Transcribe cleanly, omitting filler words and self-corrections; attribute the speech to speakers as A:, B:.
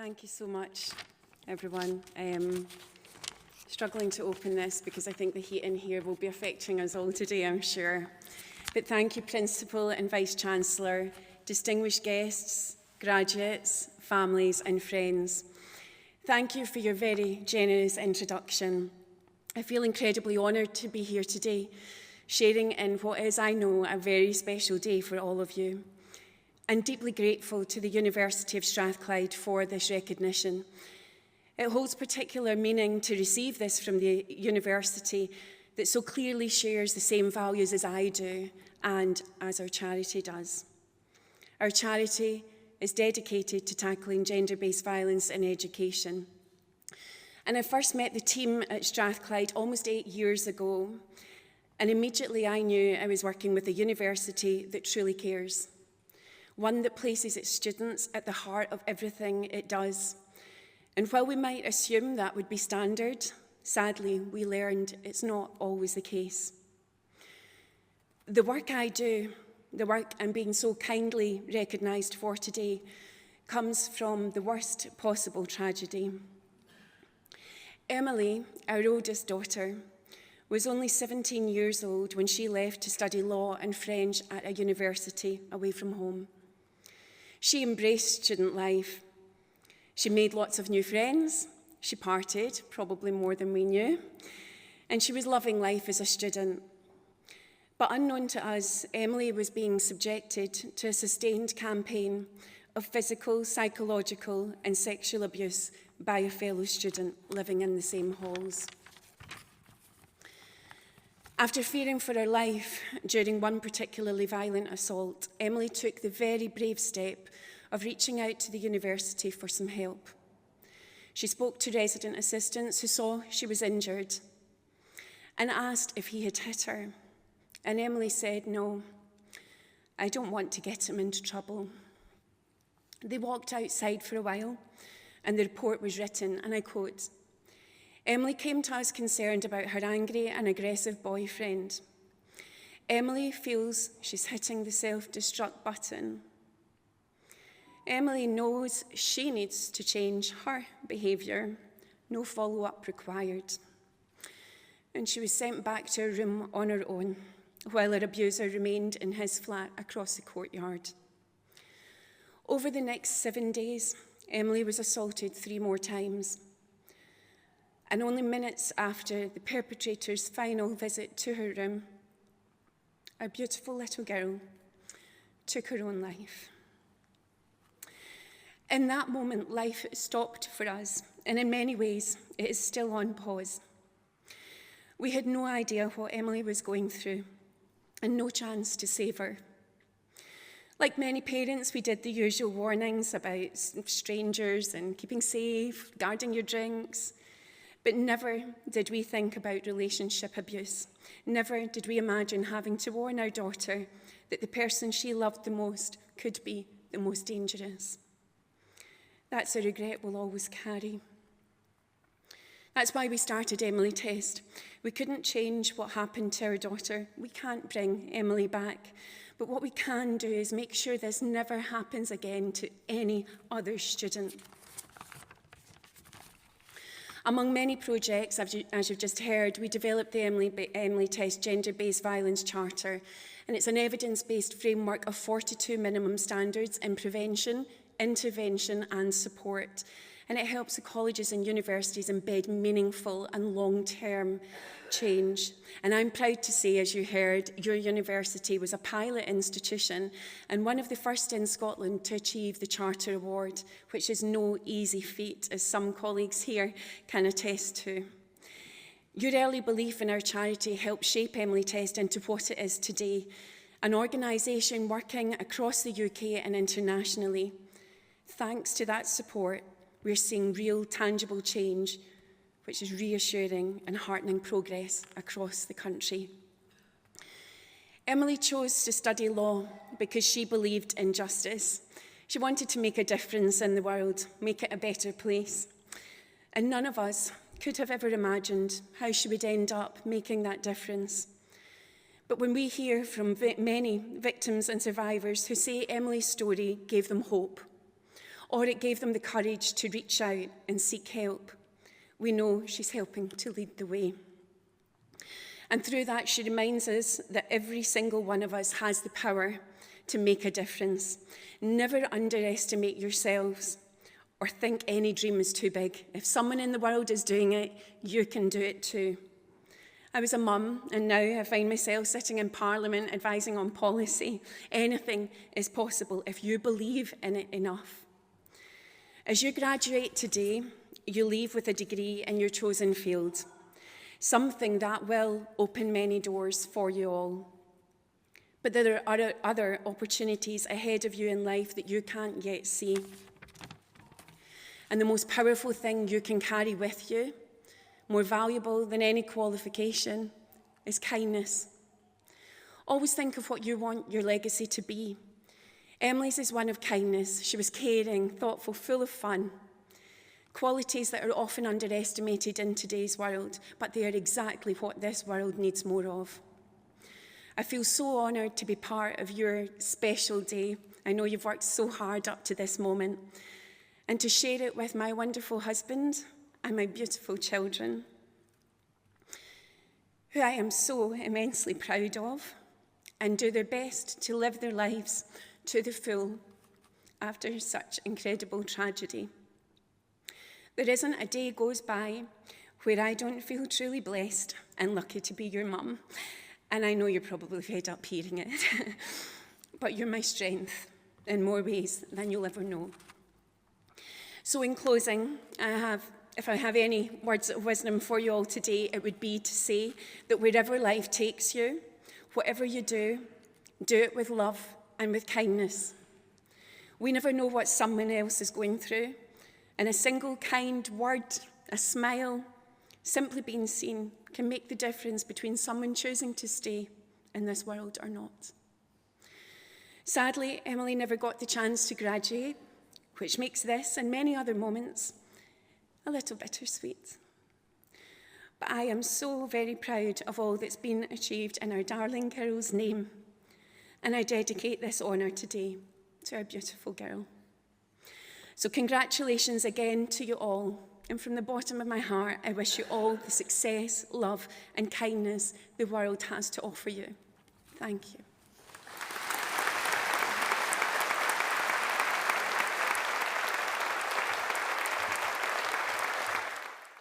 A: Thank you so much, everyone. Struggling to open this because I think the heat in here will be affecting us all today, I'm sure. But thank you, Principal and Vice-Chancellor, distinguished guests, graduates, families and friends. Thank you for your very generous introduction. I feel incredibly honoured to be here today, sharing in what is, I know, a very special day for all of you. And deeply grateful to the University of Strathclyde for this recognition. It holds particular meaning to receive this from the university that so clearly shares the same values as I do and as our charity does. Our charity is dedicated to tackling gender-based violence in education. And I first met the team at Strathclyde almost 8 years ago, and immediately I knew I was working with a university that truly cares. One that places its students at the heart of everything it does. And while we might assume that would be standard, sadly, we learned it's not always the case. The work I do, the work I'm being so kindly recognised for today, comes from the worst possible tragedy. Emily, our oldest daughter, was only 17 years old when she left to study law and French at a university away from home. She embraced student life. She made lots of new friends. She partied, probably more than we knew. And she was loving life as a student. But unknown to us, Emily was being subjected to a sustained campaign of physical, psychological, and sexual abuse by a fellow student living in the same halls. After fearing for her life during one particularly violent assault, Emily took the very brave step of reaching out to the university for some help. She spoke to resident assistants who saw she was injured and asked if he had hit her. And Emily said, "No, I don't want to get him into trouble." They walked outside for a while and the report was written, and I quote, "Emily came to us concerned about her angry and aggressive boyfriend. Emily feels she's hitting the self-destruct button. Emily knows she needs to change her behaviour, no follow-up required." And she was sent back to her room on her own, while her abuser remained in his flat across the courtyard. Over the next 7 days, Emily was assaulted 3 more times. And only minutes after the perpetrator's final visit to her room, a beautiful little girl took her own life. In that moment, life stopped for us, and in many ways, it is still on pause. We had no idea what Emily was going through, and no chance to save her. Like many parents, we did the usual warnings about strangers and keeping safe, guarding your drinks. But never did we think about relationship abuse. Never did we imagine having to warn our daughter that the person she loved the most could be the most dangerous. That's a regret we'll always carry. That's why we started EmilyTest. We couldn't change what happened to our daughter. We can't bring Emily back. But what we can do is make sure this never happens again to any other student. Among many projects, as you've just heard, we developed the EmilyTest Gender-Based Violence Charter, and it's an evidence-based framework of 42 minimum standards in prevention, intervention and support. And it helps the colleges and universities embed meaningful and long-term change. And I'm proud to say, as you heard, your university was a pilot institution and one of the first in Scotland to achieve the Charter Award, which is no easy feat, as some colleagues here can attest to. Your early belief in our charity helped shape EmilyTest into what it is today, an organisation working across the UK and internationally. Thanks to that support, we're seeing real, tangible change, which is reassuring and heartening progress across the country. Emily chose to study law because she believed in justice. She wanted to make a difference in the world, make it a better place. And none of us could have ever imagined how she would end up making that difference. But when we hear from many victims and survivors who say Emily's story gave them hope, or it gave them the courage to reach out and seek help. We know she's helping to lead the way. And through that, she reminds us that every single one of us has the power to make a difference. Never underestimate yourselves or think any dream is too big. If someone in the world is doing it, you can do it too. I was a mum, and now I find myself sitting in Parliament advising on policy. Anything is possible if you believe in it enough. As you graduate today, you leave with a degree in your chosen field, something that will open many doors for you all. But there are other opportunities ahead of you in life that you can't yet see. And the most powerful thing you can carry with you, more valuable than any qualification, is kindness. Always think of what you want your legacy to be. Emily's is one of kindness. She was caring, thoughtful, full of fun. Qualities that are often underestimated in today's world, but they are exactly what this world needs more of. I feel so honoured to be part of your special day. I know you've worked so hard up to this moment, and to share it with my wonderful husband and my beautiful children, who I am so immensely proud of and do their best to live their lives to the full after such incredible tragedy. There isn't a day goes by where I don't feel truly blessed and lucky to be your mum. And I know you're probably fed up hearing it, but you're my strength in more ways than you'll ever know. So in closing, if I have any words of wisdom for you all today, it would be to say that wherever life takes you, whatever you do it with love and with kindness. We never know what someone else is going through, and a single kind word, a smile, simply being seen can make the difference between someone choosing to stay in this world or not. Sadly, Emily never got the chance to graduate, which makes this and many other moments a little bittersweet. But I am so very proud of all that's been achieved in our darling girl's name, and I dedicate this honour today to our beautiful girl. So congratulations again to you all, and from the bottom of my heart, I wish you all the success, love and kindness the world has to offer you. Thank you.